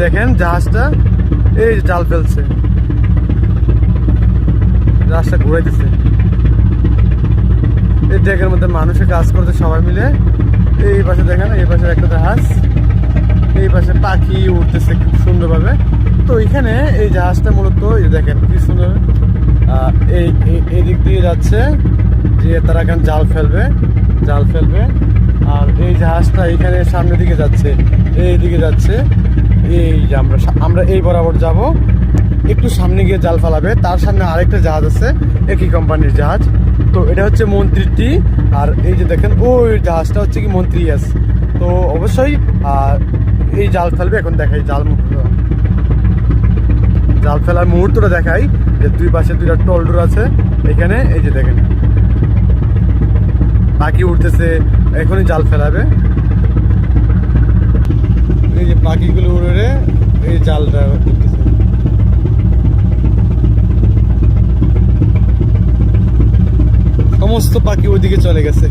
দেখেন জাহাজটা এই যে জাল ফেলছে, জাহাজটা ঘুরাইতেছে। এই ডেকের মধ্যে মানুষের কাজ করতে সবাই মিলে। এই পাশে দেখেন, এই পাশে একটা জাহাজ, এই পাশে পাখি উঠতেছে খুব সুন্দরভাবে। তো এখানে এই জাহাজটা মূলত এই দেখেন কি সুন্দর এই দিক দিয়ে যাচ্ছে, যে তারা এখানে জাল ফেলবে। আর এই জাহাজটা এখানে সামনের দিকে যাচ্ছে, এই দিকে যাচ্ছে। এই যে আমরা এই বরাবর যাব, একটু সামনে গিয়ে জাল ফেলাবে। তার সামনে আরেকটা জাহাজ আছে, একই কোম্পানির জাহাজ। তো এটা হচ্ছে মন্ত্রীটি। আর এই যে দেখেন ওই জাহাজটা হচ্ছে কি মন্ত্রী আছে। তো অবশ্যই এই জাল ফেলবে। এখন দেখাই জাল ফেলার মুহূর্তটা দেখাই, যে দুই পাশে দুইটা টলডোর আছে এখানে। এই যে দেখেন পাখি উঠতেছে, এখনই জাল ফেলাবে। এই যে পাখিগুলো উড়ে এই জালটা উঠতেছে। সমস্ত পাখি ওইদিকে চলে গেছে।